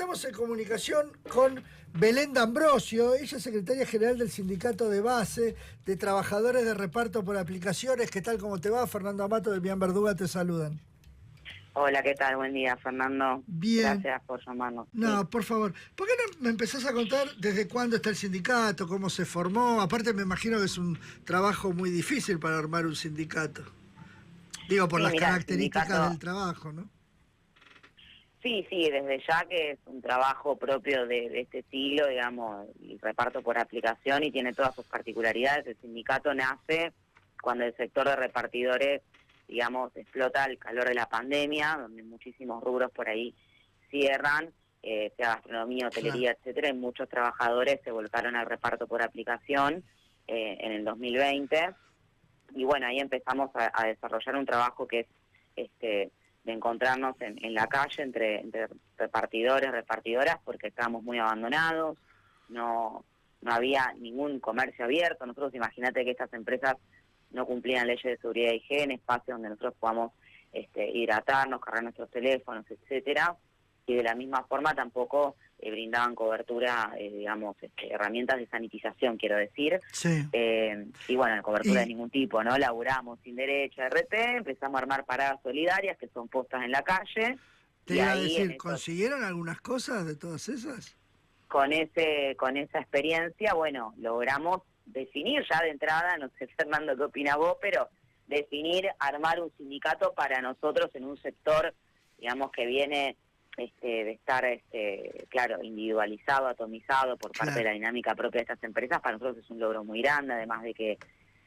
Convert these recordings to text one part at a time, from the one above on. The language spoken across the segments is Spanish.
estamos en comunicación con Belén D'Ambrosio, ella es secretaria general del Sindicato de Base de Trabajadores de Reparto por Aplicaciones. ¿Qué tal? ¿Cómo te va? Fernando Amato de Bian Verduga te saludan. Hola, ¿qué tal? Buen día, Fernando. Bien. Gracias por llamarnos. No, Sí. por favor, ¿por qué no me empezás a contar desde cuándo está el sindicato, cómo se formó? Aparte me imagino que es un trabajo muy difícil para armar un sindicato. Digo, por Sí, las mira, el características sindicato, del trabajo, ¿no? sí, desde ya que es un trabajo propio de este siglo, digamos, el reparto por aplicación y tiene todas sus particularidades. El sindicato nace cuando el sector de repartidores, digamos, explota el calor de la pandemia, donde muchísimos rubros por ahí cierran, sea gastronomía, Claro. hotelería, etcétera, y muchos trabajadores se volcaron al reparto por aplicación en el 2020. Y bueno, ahí empezamos a desarrollar un trabajo que es de encontrarnos en la calle entre repartidores, repartidoras, porque estábamos muy abandonados, no había ningún comercio abierto. Nosotros, imagínate que estas empresas no cumplían leyes de seguridad y higiene, espacios donde nosotros podamos hidratarnos, cargar nuestros teléfonos, etcétera, y de la misma forma tampoco brindaban cobertura, digamos, herramientas de sanitización, quiero decir, Sí. y bueno, cobertura de Y ningún tipo, ¿no? Laburamos sin derecho a RT, empezamos a armar paradas solidarias, que son postas en la calle, te y iba a ahí en decir, eso, ¿consiguieron algunas cosas de todas esas? con esa experiencia, bueno, logramos definir ya de entrada, no sé, Fernando, qué opinas vos, pero definir, armar un sindicato para nosotros en un sector, digamos, que viene de estar, claro, individualizado, atomizado por parte de Claro. la dinámica propia de estas empresas. Para nosotros es un logro muy grande, además de que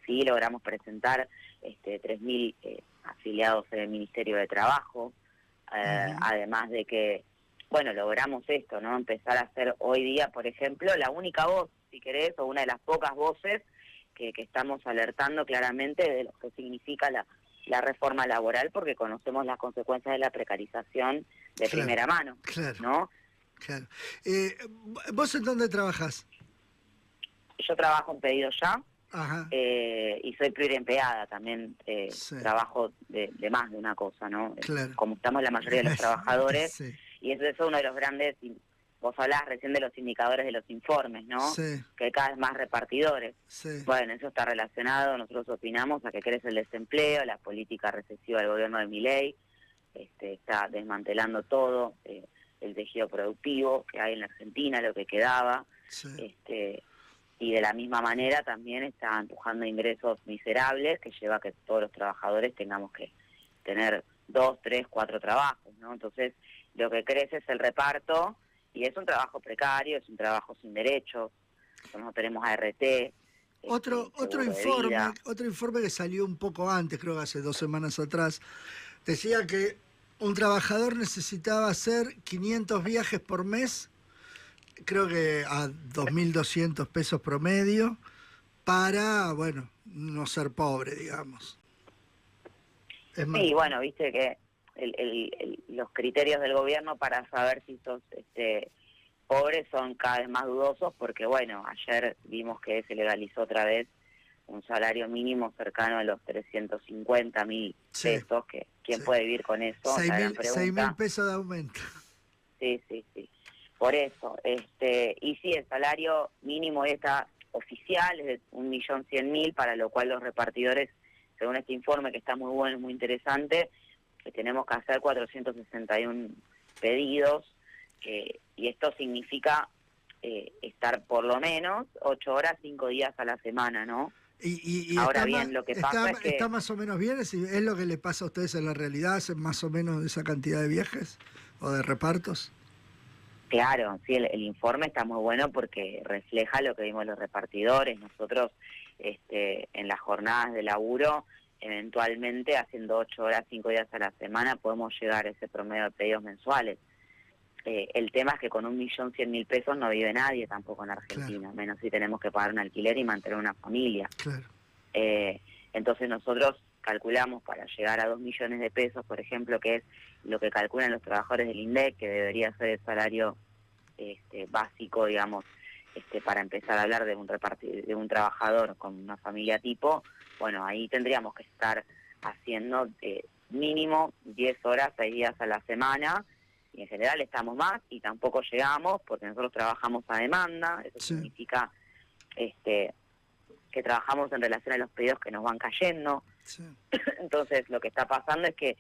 sí logramos presentar 3.000 afiliados en el Ministerio de Trabajo, Ujú. además de que, bueno, logramos esto, ¿no? Empezar a ser hoy día, por ejemplo, la única voz, si querés, o una de las pocas voces que estamos alertando claramente de lo que significa la reforma laboral, porque conocemos las consecuencias de la precarización de Claro, primera mano, claro, ¿no? claro. ¿Vos en dónde trabajás? Yo trabajo en Pedido Ya, Ajá, y soy pluriempleada, también sí, trabajo de más de una cosa, ¿no? claro. Como estamos la mayoría de los trabajadores, Sí, y eso es uno de los grandes, vos hablás recién de los indicadores de los informes, ¿no? sí, Que hay cada vez más repartidores. sí. Bueno, eso está relacionado, nosotros opinamos, a que crece el desempleo, la política recesiva del gobierno de Milei, está desmantelando todo, el tejido productivo que hay en la Argentina, lo que quedaba, Sí. Y de la misma manera también está empujando ingresos miserables que lleva a que todos los trabajadores tengamos que tener 2, 3, 4 trabajos, ¿no? Entonces, lo que crece es el reparto y es un trabajo precario, es un trabajo sin derechos, nosotros no tenemos ART, seguro de vida. Otro informe que salió un poco antes, creo que hace 2 semanas atrás, decía que un trabajador necesitaba hacer 500 viajes por mes, creo que a 2.200 pesos promedio, para, bueno, no ser pobre, digamos. Es más, Sí, bueno, viste que los criterios del gobierno para saber si sos pobres son cada vez más dudosos porque, bueno, ayer vimos que se legalizó otra vez un salario mínimo cercano a los 350.000 sí, pesos, que ¿quién sí. puede vivir con eso? La gran 6.000 pregunta. pesos de aumento. Sí. Por eso, y sí, el salario mínimo está oficial, es de 1.100.000, para lo cual los repartidores, según este informe que está muy bueno, muy interesante, que tenemos que hacer 461 pedidos, y esto significa estar por lo menos 8 horas, 5 días a la semana, ¿no? Y Ahora bien, lo que pasa es está que, más o menos bien, es lo que le pasa a ustedes en la realidad, hacen más o menos esa cantidad de viajes o de repartos. claro, sí, el informe está muy bueno porque refleja lo que vimos los repartidores. Nosotros, en las jornadas de laburo, eventualmente haciendo 8 horas, 5 días a la semana, podemos llegar a ese promedio de pedidos mensuales. El tema es que con 1.100.000 pesos no vive nadie tampoco en Claro, Argentina, menos si tenemos que pagar un alquiler y mantener una familia. claro, Entonces nosotros calculamos para llegar a 2 millones de pesos, por ejemplo, que es lo que calculan los trabajadores del INDEC, que debería ser el salario básico, digamos, para empezar a hablar de de un trabajador con una familia tipo. Bueno, ahí tendríamos que estar haciendo mínimo 10 horas, 6 días a la semana, y en general estamos más y tampoco llegamos porque nosotros trabajamos a demanda, eso Sí. significa que trabajamos en relación a los pedidos que nos van cayendo. Sí. Entonces lo que está pasando es que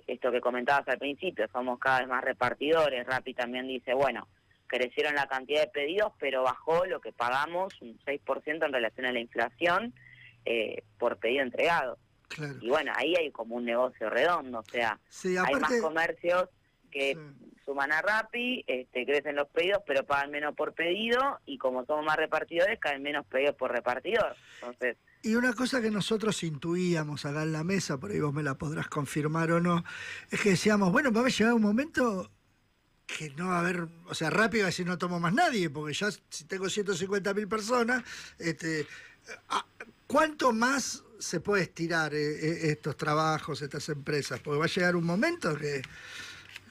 esto que comentabas al principio, somos cada vez más repartidores. Rappi también dice, bueno, crecieron la cantidad de pedidos, pero bajó lo que pagamos un 6% en relación a la inflación por pedido entregado. Claro. Y bueno, ahí hay como un negocio redondo, o sea, Sí, hay aparte, más comercios que sí. suman a Rappi, crecen los pedidos, pero pagan menos por pedido, y como somos más repartidores, caen menos pedidos por repartidor. Entonces, Y una cosa que nosotros intuíamos acá en la mesa, por ahí vos me la podrás confirmar o no, es que decíamos, bueno, va a llegar un momento que no va a haber, o sea, rápido así no tomo más nadie, porque ya si tengo 150.000 personas, ¿cuánto más se puede estirar estos trabajos, estas empresas? Porque va a llegar un momento que,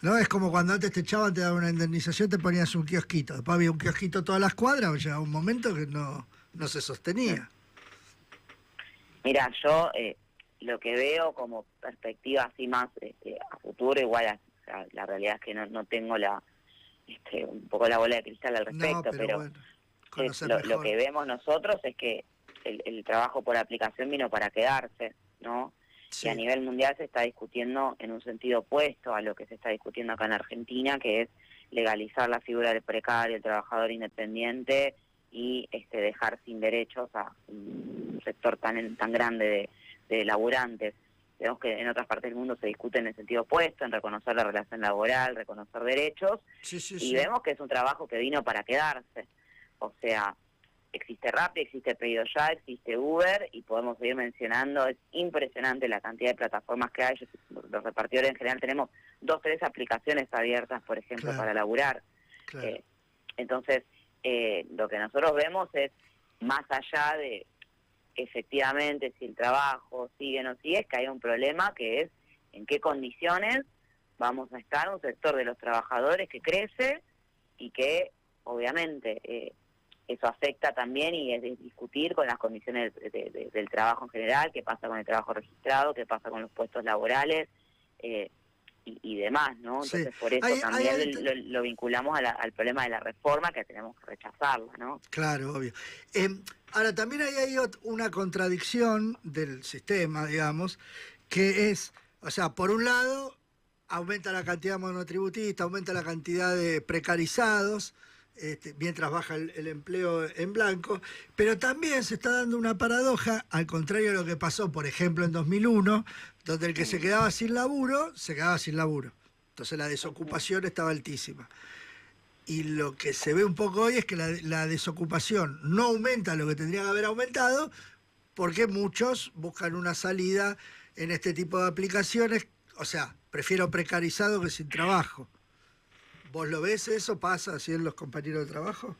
¿no? Es como cuando antes te echaban, te daban una indemnización, te ponías un kiosquito, después había un kiosquito todas las cuadras, va a llegar un momento que no se sostenía. mira, yo lo que veo como perspectiva así más a futuro, igual o sea, la realidad es que no tengo un poco la bola de cristal al respecto, No, pero bueno, conocer lo mejor. que vemos nosotros es que el trabajo por aplicación vino para quedarse, ¿no? Sí. Y a nivel mundial se está discutiendo en un sentido opuesto a lo que se está discutiendo acá en Argentina, que es legalizar la figura del precario, el trabajador independiente, y dejar sin derechos a un sector tan grande de laburantes. Vemos que en otras partes del mundo se discute en el sentido opuesto, en reconocer la relación laboral, reconocer derechos, Sí, sí, y sí. vemos que es un trabajo que vino para quedarse. O sea, existe Rappi, existe Pedido Ya, existe Uber, y podemos seguir mencionando. Es impresionante la cantidad de plataformas que hay. Los repartidores en general tenemos 2 o 3 aplicaciones abiertas, por ejemplo, Claro, para laburar. claro. Entonces, lo que nosotros vemos es, más allá de efectivamente si el trabajo sigue o no sigue, es que hay un problema, que es en qué condiciones vamos a estar un sector de los trabajadores que crece, y que obviamente eso afecta también, y es de discutir con las condiciones del trabajo en general, qué pasa con el trabajo registrado, qué pasa con los puestos laborales y demás, ¿no? Sí. Entonces por eso también lo vinculamos al problema de la reforma, que tenemos que rechazarla, ¿no? Claro, obvio. Ahora, también hay una contradicción del sistema, digamos, que es, o sea, por un lado, aumenta la cantidad de monotributistas, aumenta la cantidad de precarizados, mientras baja el empleo en blanco, pero también se está dando una paradoja, al contrario de lo que pasó, por ejemplo, en 2001, donde el que se quedaba sin laburo, se quedaba sin laburo. Entonces la desocupación estaba altísima. Y lo que se ve un poco hoy es que la desocupación no aumenta lo que tendría que haber aumentado, porque muchos buscan una salida en este tipo de aplicaciones. O sea, prefiero precarizado que sin trabajo. ¿Vos lo ves eso? ¿Pasa así en los compañeros de trabajo?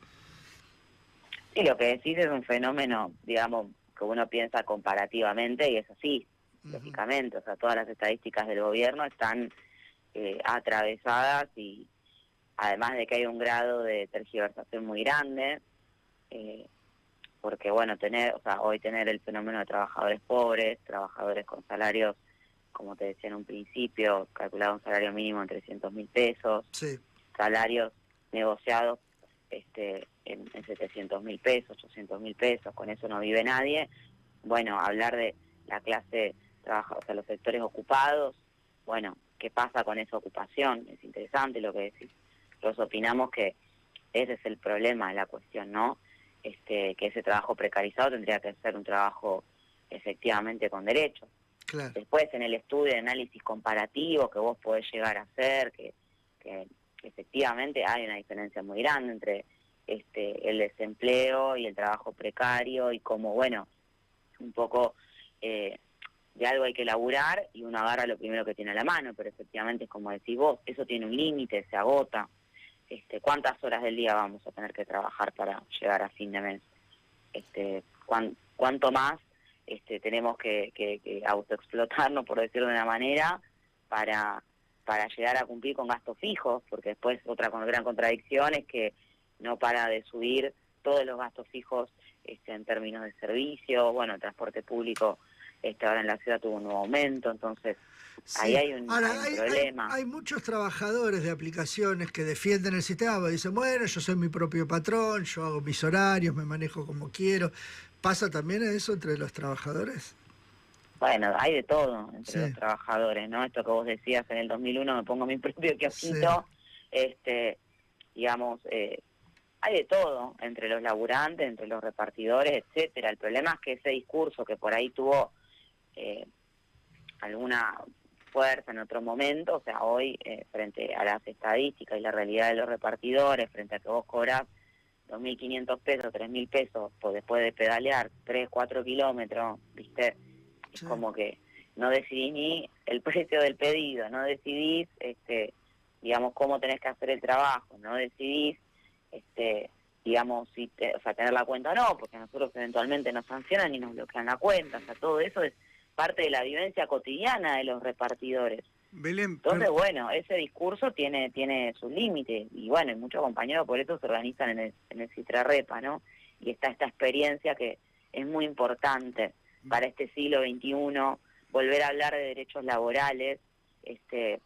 Y lo que decís es un fenómeno, digamos, que uno piensa comparativamente, y es así, lógicamente. O sea, todas las estadísticas del gobierno están atravesadas, y además de que hay un grado de tergiversación muy grande, porque bueno, hoy tener el fenómeno de trabajadores pobres, trabajadores con salarios, como te decía en un principio, calculado un salario mínimo en 300.000 pesos, Sí. salarios negociados en 700.000 pesos, 800.000 pesos, con eso no vive nadie. Bueno, hablar de la clase trabajadora, o sea, los sectores ocupados, bueno, ¿qué pasa con esa ocupación? Es interesante lo que decís. Nosotros opinamos que ese es el problema de la cuestión, ¿no? Que ese trabajo precarizado tendría que ser un trabajo efectivamente con derechos. Claro. Después, en el estudio de análisis comparativo que vos podés llegar a hacer, que efectivamente hay una diferencia muy grande entre el desempleo y el trabajo precario, y como, bueno, un poco de algo hay que laburar, y uno agarra lo primero que tiene a la mano, pero efectivamente es como decís vos, eso tiene un límite, se agota. ¿Cuántas horas del día vamos a tener que trabajar para llegar a fin de mes? ¿Cuánto más tenemos que autoexplotarnos, por decirlo de una manera, para llegar a cumplir con gastos fijos? Porque después otra gran contradicción es que no para de subir todos los gastos fijos en términos de servicio. Bueno, el transporte público ahora en la ciudad tuvo un nuevo aumento, entonces Ahí Sí. hay un Ahora, problema. hay muchos trabajadores de aplicaciones que defienden el sistema, porque dicen, bueno, yo soy mi propio patrón, yo hago mis horarios, me manejo como quiero. ¿Pasa también eso entre los trabajadores? Bueno, hay de todo entre los Sí, trabajadores, ¿no? Esto que vos decías, en el 2001 me pongo mi propio sí, kiosquito, digamos, hay de todo entre los laburantes, entre los repartidores, etcétera. El problema es que ese discurso que por ahí tuvo eh, alguna fuerza en otro momento, o sea, hoy frente a las estadísticas y la realidad de los repartidores, frente a que vos cobrás 2.500 pesos, 3.000 pesos después de pedalear 3, 4 kilómetros, ¿viste? Es sí. como que no decidís ni el precio del pedido, no decidís, digamos, cómo tenés que hacer el trabajo, no decidís, digamos, o sea, tener la cuenta o no, porque nosotros eventualmente nos sancionan y nos bloquean la cuenta, o sea, todo eso es parte de la vivencia cotidiana de los repartidores. Belén, Entonces, bueno, ese discurso tiene sus límites y bueno, y muchos compañeros por eso se organizan en el Citrarrepa, ¿no? Y está esta experiencia que es muy importante para este siglo XXI, volver a hablar de derechos laborales,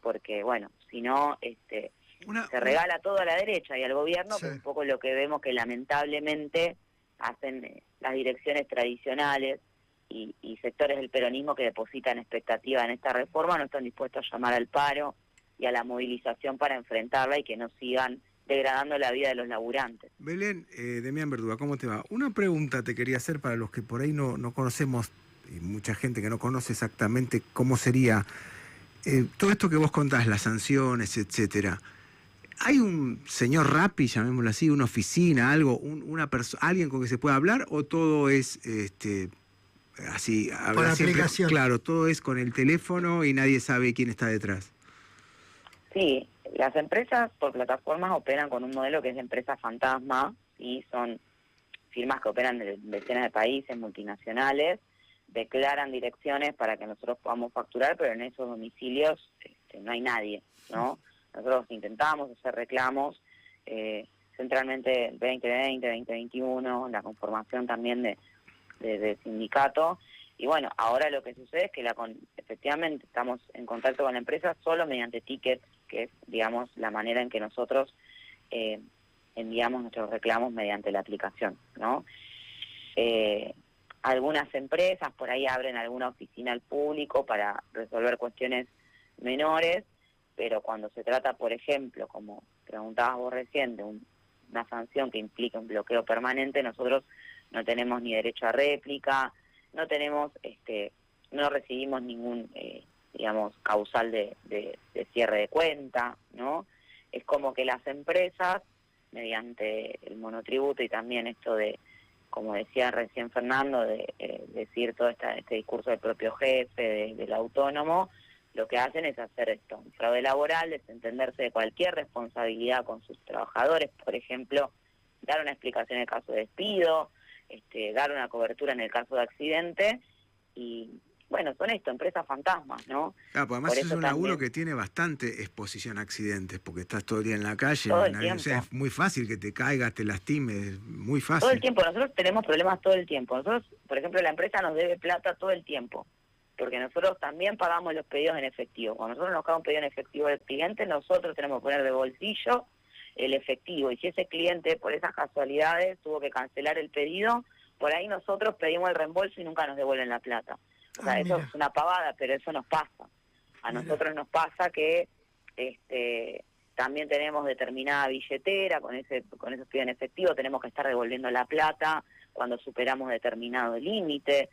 porque bueno, si no, se regala todo a la derecha y al gobierno, Sí. que es un poco lo que vemos que lamentablemente hacen las direcciones tradicionales y sectores del peronismo que depositan expectativa en esta reforma no están dispuestos a llamar al paro y a la movilización para enfrentarla y que no sigan degradando la vida de los laburantes. Belén, Demián Verduga, ¿cómo te va? Una pregunta te quería hacer para los que por ahí no conocemos, y mucha gente que no conoce exactamente cómo sería todo esto que vos contás, las sanciones, etcétera. ¿Hay un señor Rappi, llamémoslo así, una oficina, algo, alguien con que se pueda hablar, o todo es así, Por habla siempre, aplicación. claro, todo es con el teléfono y nadie sabe quién está detrás? Sí, las empresas por plataformas operan con un modelo que es de empresa fantasma y son firmas que operan en decenas de países, multinacionales, declaran direcciones para que nosotros podamos facturar, pero en esos domicilios no hay nadie, ¿no? Nosotros intentamos hacer reclamos, centralmente 2020, 2021, la conformación también de sindicato, y bueno, ahora lo que sucede es que efectivamente estamos en contacto con la empresa solo mediante tickets, que es, digamos, la manera en que nosotros enviamos nuestros reclamos mediante la aplicación, ¿no? Algunas empresas por ahí abren alguna oficina al público para resolver cuestiones menores, pero cuando se trata, por ejemplo, como preguntabas vos recién, de una sanción que implica un bloqueo permanente, nosotros no tenemos ni derecho a réplica, no tenemos, no recibimos ningún, digamos, causal de cierre de cuenta, ¿no? Es como que las empresas, mediante el monotributo y también esto de, como decía recién Fernando, de decir todo este discurso del propio jefe, del autónomo, lo que hacen es hacer esto, un fraude laboral, desentenderse de cualquier responsabilidad con sus trabajadores, por ejemplo, dar una explicación en el caso de despido, dar una cobertura en el caso de accidente, y bueno, son esto, empresas fantasmas, ¿no? Claro, pues además Por es eso un laburo también, que tiene bastante exposición a accidentes, porque estás todo el día en la calle, todo el o sea, tiempo. es muy fácil que te caigas, te lastimes, muy Todo el fácil. tiempo, nosotros tenemos problemas todo el tiempo. Nosotros, por ejemplo, la empresa nos debe plata todo el tiempo, porque nosotros también pagamos los pedidos en efectivo. Cuando nosotros nos cae un pedido en efectivo del cliente, nosotros tenemos que poner de bolsillo el efectivo. Y si ese cliente, por esas casualidades, tuvo que cancelar el pedido, por ahí nosotros pedimos el reembolso y nunca nos devuelven la plata. O sea, eso Mira, es una pavada, pero eso nos pasa. A mira. nosotros nos pasa que también tenemos determinada billetera, con esos pedidos en efectivo tenemos que estar devolviendo la plata cuando superamos determinado límite.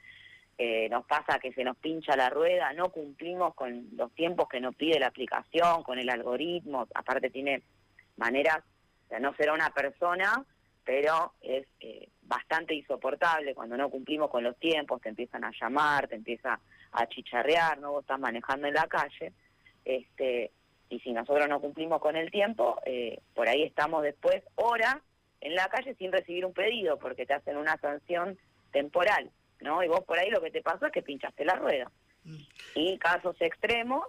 Nos pasa que se nos pincha la rueda, no cumplimos con los tiempos que nos pide la aplicación, con el algoritmo, aparte tiene maneras, o sea, no será una persona, pero es bastante insoportable cuando no cumplimos con los tiempos, te empiezan a llamar, te empieza a chicharrear, ¿no? Vos estás manejando en la calle, y si nosotros no cumplimos con el tiempo, por ahí estamos después horas en la calle sin recibir un pedido, porque te hacen una sanción temporal, ¿no? Y vos por ahí lo que te pasó es que pinchaste la rueda. Y casos extremos,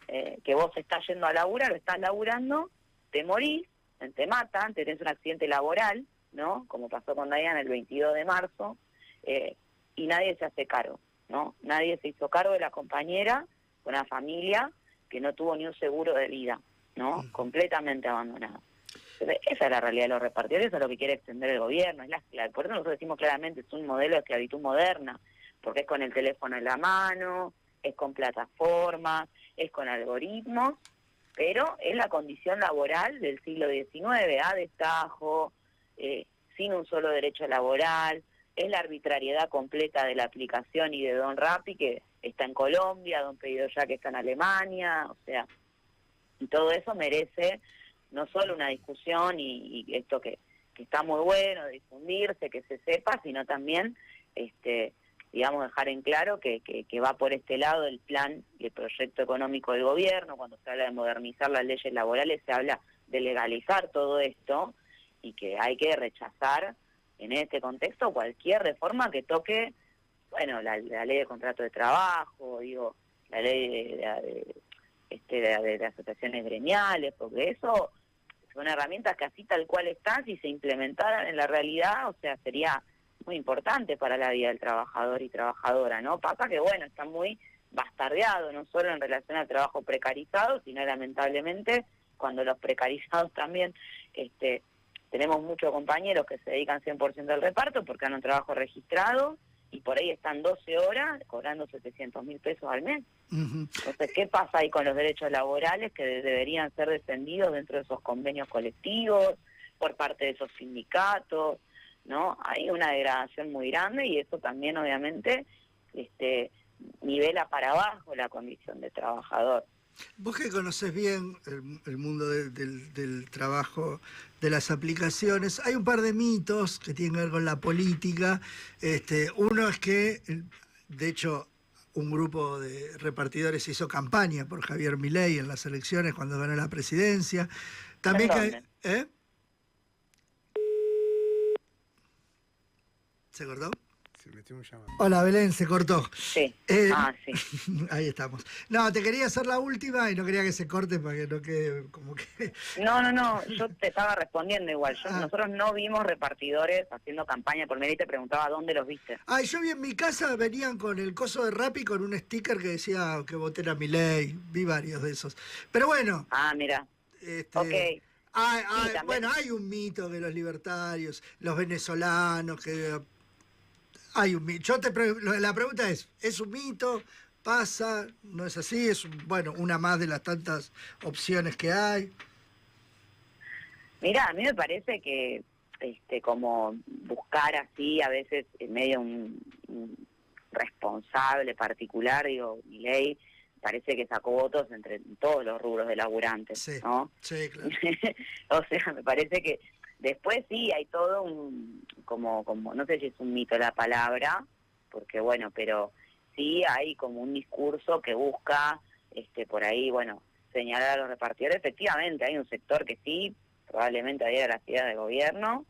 que vos estás yendo a laburar o estás laburando, te morís, te matan, te tenés un accidente laboral, ¿no? Como pasó con Diana el 22 de marzo, y nadie se hace cargo, ¿no? Nadie se hizo cargo de la compañera una familia que no tuvo ni un seguro de vida, ¿no? Completamente abandonada. Entonces, esa es la realidad de los repartidores, eso es lo que quiere extender el gobierno. Por eso nosotros decimos claramente, es un modelo de esclavitud moderna, porque es con el teléfono en la mano, es con plataformas, es con algoritmos, pero es la condición laboral del siglo XIX, a destajo, sin un solo derecho laboral, es la arbitrariedad completa de la aplicación y de Don Rappi, que está en Colombia, Don Pedido Ya, que está en Alemania, o sea, y todo eso merece no solo una discusión y esto que está muy bueno, difundirse, que se sepa, sino también, digamos, dejar en claro que va por este lado el plan y el proyecto económico del gobierno. Cuando se habla de modernizar las leyes laborales, se habla de legalizar todo esto y que hay que rechazar en este contexto cualquier reforma que toque, bueno, la ley de contrato de trabajo, digo, la ley de asociaciones gremiales, porque eso son herramientas que así tal cual están, si se implementaran en la realidad, o sea, sería muy importante para la vida del trabajador y trabajadora, ¿no? Pasa que, bueno, está muy bastardeado, no solo en relación al trabajo precarizado, sino lamentablemente cuando los precarizados también, tenemos muchos compañeros que se dedican 100% al reparto porque han un trabajo registrado y por ahí están 12 horas cobrando 700.000 pesos al mes. Entonces, ¿qué pasa ahí con los derechos laborales que deberían ser defendidos dentro de esos convenios colectivos, por parte de esos sindicatos? ¿No? Hay una degradación muy grande y eso también obviamente nivela para abajo la condición de trabajador. Vos que conocés bien el mundo del trabajo, de las aplicaciones, hay un par de mitos que tienen que ver con la política. Uno es que, de hecho, un grupo de repartidores hizo campaña por Javier Milei en las elecciones cuando ganó la presidencia. También que... ¿Se cortó? Se metió un llamado. Hola, Belén, se cortó. Sí. Sí. Ahí estamos. No, te quería hacer la última y no quería que se corte para que no quede como que... No, yo te estaba respondiendo igual. Nosotros no vimos repartidores haciendo campaña por Milei y te preguntaba dónde los viste. Yo vi en mi casa, venían con el coso de Rappi con un sticker que decía que voté a Milei. Vi varios de esos. Pero bueno. Mira. Ok. Bueno, hay un mito que los libertarios, los venezolanos, que... Hay un mito. La pregunta ¿es un mito? ¿Pasa? ¿No es así? ¿Es una más de las tantas opciones que hay? Mira, a mí me parece que como buscar así a veces en medio un responsable particular, digo, Milei parece que sacó votos entre todos los rubros de laburantes, sí, ¿no? Sí, claro. O sea, me parece que después sí hay todo como no sé si es un mito la palabra, porque bueno, pero sí hay como un discurso que busca por ahí, bueno, señalar a los repartidores. Efectivamente hay un sector que sí, probablemente adhiera a las ideas del gobierno,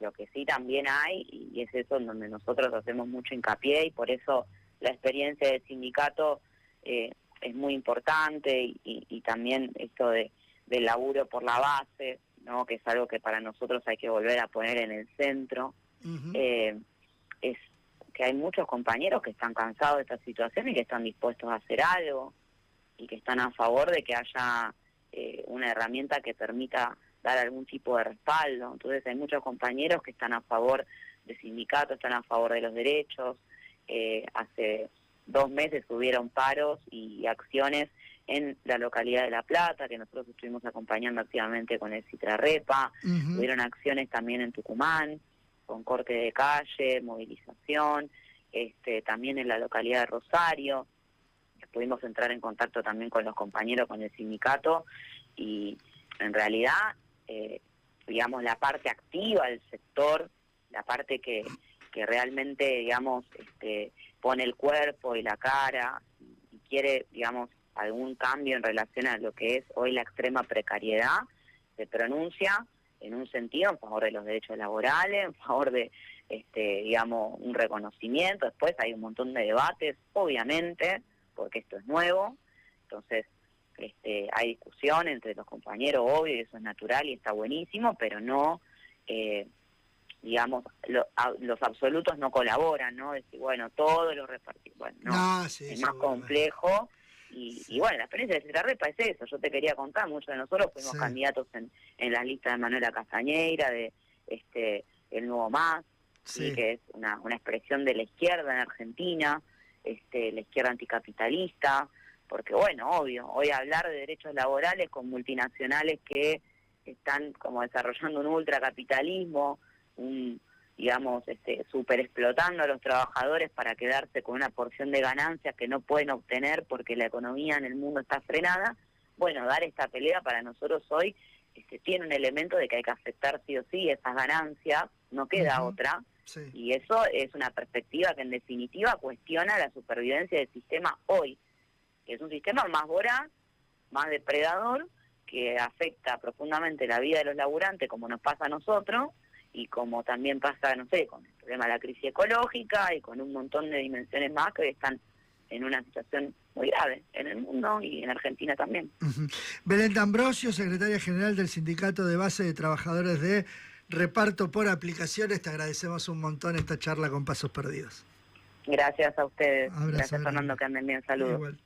lo que sí también hay, y es eso en donde nosotros hacemos mucho hincapié, y por eso la experiencia del sindicato es muy importante, y también esto del laburo por la base, ¿no? Que es algo que para nosotros hay que volver a poner en el centro. Es que hay muchos compañeros que están cansados de esta situación y que están dispuestos a hacer algo y que están a favor de que haya una herramienta que permita dar algún tipo de respaldo. Entonces hay muchos compañeros que están a favor de sindicatos, están a favor de los derechos. Hace 2 meses hubieron paros y acciones en la localidad de La Plata, que nosotros estuvimos acompañando activamente con el Citrarepa. Hubieron acciones también en Tucumán, con corte de calle, movilización, también en la localidad de Rosario. Pudimos entrar en contacto también con los compañeros, con el sindicato, y en realidad, digamos, la parte activa del sector, la parte que realmente, digamos, pone el cuerpo y la cara y quiere, digamos, algún cambio en relación a lo que es hoy la extrema precariedad, se pronuncia en un sentido en favor de los derechos laborales, en favor de, digamos, un reconocimiento. Después hay un montón de debates, obviamente, porque esto es nuevo, entonces hay discusión entre los compañeros, obvio, y eso es natural y está buenísimo, pero no, digamos, los absolutos no colaboran, ¿no? Decir, bueno, todos los repartidos, bueno, no, Sí, es más complejo. Y bueno, la experiencia de Citarrepa es eso. Yo te quería contar, muchos de nosotros fuimos Sí. candidatos en la lista de Manuela Castañeira, de el Nuevo Más, Sí. que es una expresión de la izquierda en Argentina, la izquierda anticapitalista, porque bueno, obvio, hoy hablar de derechos laborales con multinacionales que están como desarrollando un ultracapitalismo, super explotando a los trabajadores para quedarse con una porción de ganancias que no pueden obtener porque la economía en el mundo está frenada. Bueno, dar esta pelea para nosotros hoy tiene un elemento de que hay que aceptar sí o sí esas ganancias, no queda otra, Sí. y eso es una perspectiva que en definitiva cuestiona la supervivencia del sistema hoy, que es un sistema más voraz, más depredador, que afecta profundamente la vida de los laburantes, como nos pasa a nosotros, y como también pasa, no sé, con el problema de la crisis ecológica y con un montón de dimensiones más que están en una situación muy grave en el mundo y en Argentina también. Belén D'Ambrosio, secretaria general del Sindicato de Base de Trabajadores de Reparto por Aplicaciones, te agradecemos un montón esta charla con Pasos Perdidos. Gracias a ustedes. Abrazo Gracias, grande. Fernando, que anden bien. Saludos. Igual.